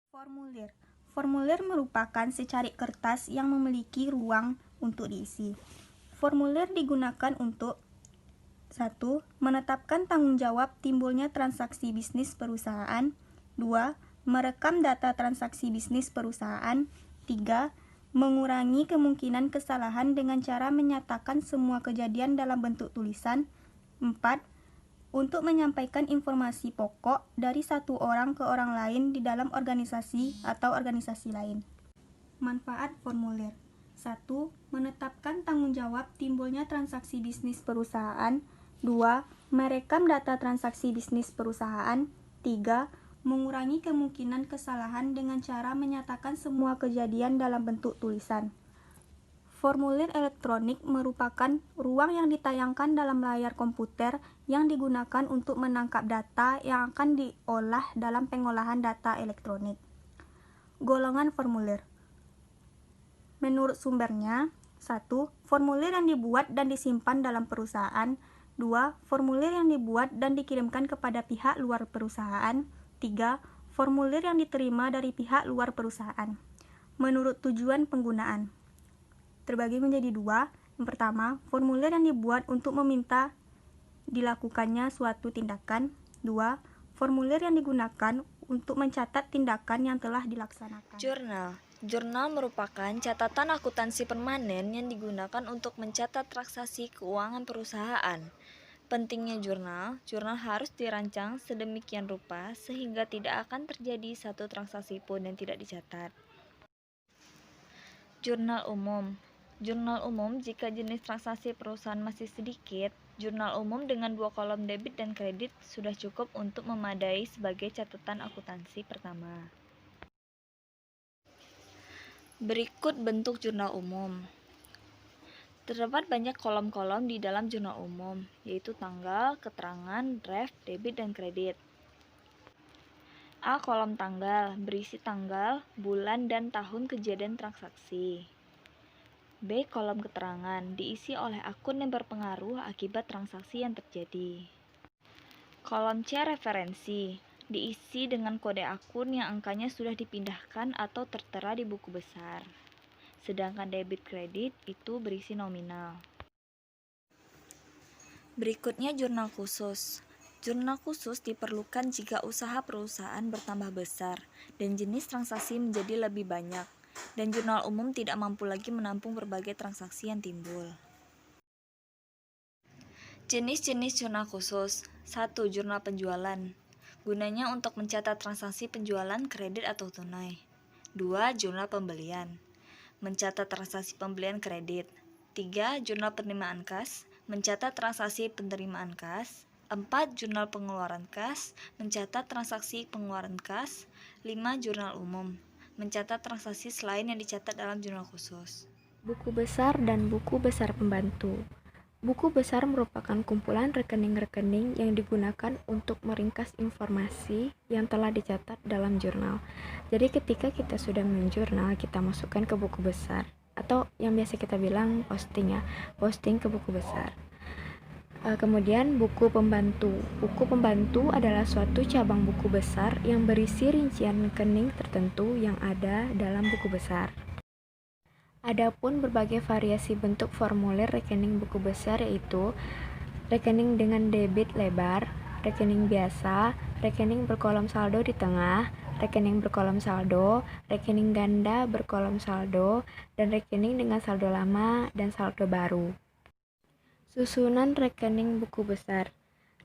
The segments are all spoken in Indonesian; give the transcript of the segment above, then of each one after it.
Formulir. Formulir merupakan secari kertas yang memiliki ruang untuk diisi. Formulir digunakan untuk 1. Menetapkan tanggung jawab timbulnya transaksi bisnis perusahaan. 2. Merekam data transaksi bisnis perusahaan. 3. Mengurangi kemungkinan kesalahan dengan cara menyatakan semua kejadian dalam bentuk tulisan. 4. Untuk menyampaikan informasi pokok dari satu orang ke orang lain di dalam organisasi atau organisasi lain. Manfaat formulir. 1. Menetapkan tanggung jawab timbulnya transaksi bisnis perusahaan. 2. Merekam data transaksi bisnis perusahaan. 3. Mengurangi kemungkinan kesalahan dengan cara menyatakan semua kejadian dalam bentuk tulisan. Formulir elektronik merupakan ruang yang ditayangkan dalam layar komputer yang digunakan untuk menangkap data yang akan diolah dalam pengolahan data elektronik. Golongan formulir. Menurut sumbernya, 1. Formulir yang dibuat dan disimpan dalam perusahaan. 2. Formulir yang dibuat dan dikirimkan kepada pihak luar perusahaan. 3. Formulir yang diterima dari pihak luar perusahaan. Menurut tujuan penggunaan, terbagi menjadi 2. Yang pertama, formulir yang dibuat untuk meminta dilakukannya suatu tindakan. 2. Formulir yang digunakan untuk mencatat tindakan yang telah dilaksanakan. Jurnal. Jurnal merupakan catatan akuntansi permanen yang digunakan untuk mencatat transaksi keuangan perusahaan. Pentingnya jurnal harus dirancang sedemikian rupa sehingga tidak akan terjadi satu transaksi pun yang tidak dicatat. Jurnal umum. Jurnal umum jika jenis transaksi perusahaan masih sedikit. Jurnal umum dengan 2 kolom debit dan kredit sudah cukup untuk memadai sebagai catatan akuntansi pertama. Berikut bentuk jurnal umum. Terdapat banyak kolom-kolom di dalam jurnal umum, yaitu tanggal, keterangan, draft, debit, dan kredit. A. Kolom tanggal, berisi tanggal, bulan, dan tahun kejadian transaksi. B. Kolom keterangan, diisi oleh akun yang berpengaruh akibat transaksi yang terjadi. Kolom C. Referensi, diisi dengan kode akun yang angkanya sudah dipindahkan atau tertera di buku besar. Sedangkan debit kredit itu berisi nominal. Berikutnya jurnal khusus. Jurnal khusus diperlukan jika usaha perusahaan bertambah besar dan jenis transaksi menjadi lebih banyak, dan jurnal umum tidak mampu lagi menampung berbagai transaksi yang timbul. Jenis-jenis jurnal khusus. 1. Jurnal penjualan. Gunanya untuk mencatat transaksi penjualan kredit atau tunai. 2. Jurnal pembelian. Mencatat transaksi pembelian kredit. 3. Jurnal penerimaan kas, mencatat transaksi penerimaan kas. 4. Jurnal pengeluaran kas, mencatat transaksi pengeluaran kas. 5. Jurnal umum, mencatat transaksi selain yang dicatat dalam jurnal khusus. Buku besar dan buku besar pembantu. Buku besar merupakan kumpulan rekening-rekening yang digunakan untuk meringkas informasi yang telah dicatat dalam jurnal. Jadi ketika kita sudah menjurnal, kita masukkan ke buku besar, atau yang biasa kita bilang posting ke buku besar. Kemudian buku pembantu. Buku pembantu adalah suatu cabang buku besar yang berisi rincian rekening tertentu yang ada dalam buku besar. Adapun berbagai variasi bentuk formulir rekening buku besar, yaitu rekening dengan debit lebar, rekening biasa, rekening berkolom saldo di tengah, rekening berkolom saldo, rekening ganda berkolom saldo, dan rekening dengan saldo lama dan saldo baru. Susunan rekening buku besar.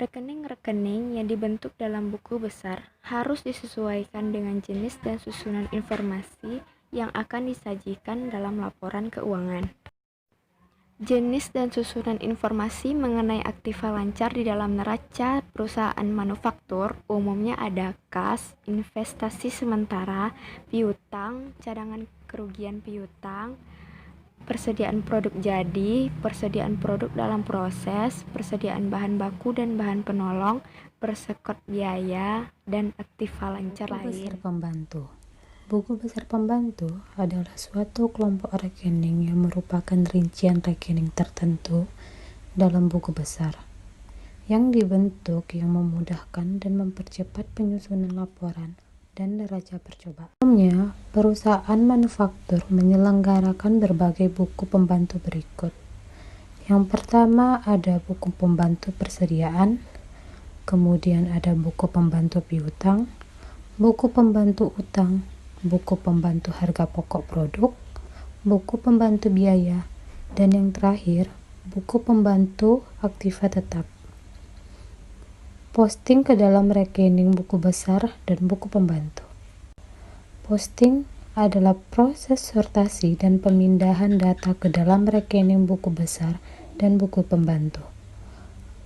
Rekening-rekening yang dibentuk dalam buku besar harus disesuaikan dengan jenis dan susunan informasi yang akan disajikan dalam laporan keuangan. Jenis dan susunan informasi mengenai aktiva lancar di dalam neraca perusahaan manufaktur umumnya ada kas, investasi sementara, piutang, cadangan kerugian piutang, persediaan produk jadi, persediaan produk dalam proses, persediaan bahan baku dan bahan penolong, persekot biaya, dan aktiva lancar lain. Buku besar pembantu. Buku besar pembantu adalah suatu kelompok rekening yang merupakan rincian rekening tertentu dalam buku besar yang dibentuk yang memudahkan dan mempercepat penyusunan laporan dan neraca percobaan. Umumnya, perusahaan manufaktur menyelenggarakan berbagai buku pembantu berikut. Yang pertama ada buku pembantu persediaan, kemudian ada buku pembantu piutang, buku pembantu utang, buku pembantu harga pokok produk, buku pembantu biaya, dan yang terakhir, buku pembantu aktiva tetap. Posting ke dalam rekening buku besar dan buku pembantu. Posting adalah proses sortasi dan pemindahan data ke dalam rekening buku besar dan buku pembantu.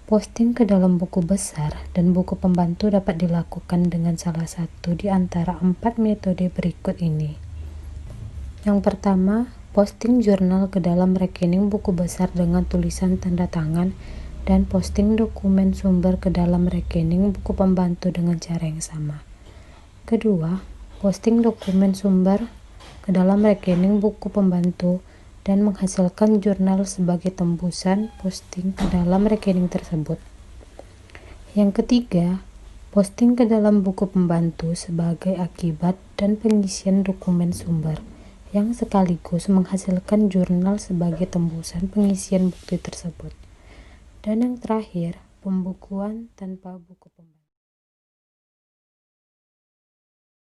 Posting ke dalam buku besar dan buku pembantu dapat dilakukan dengan salah satu di antara 4 metode berikut ini. Yang pertama, posting jurnal ke dalam rekening buku besar dengan tulisan tanda tangan dan posting dokumen sumber ke dalam rekening buku pembantu dengan cara yang sama. Kedua, posting dokumen sumber ke dalam rekening buku pembantu dan menghasilkan jurnal sebagai tembusan posting ke dalam rekening tersebut. Yang ketiga, posting ke dalam buku pembantu sebagai akibat dan pengisian dokumen sumber yang sekaligus menghasilkan jurnal sebagai tembusan pengisian bukti tersebut. Dan yang terakhir, pembukuan tanpa buku pembantu.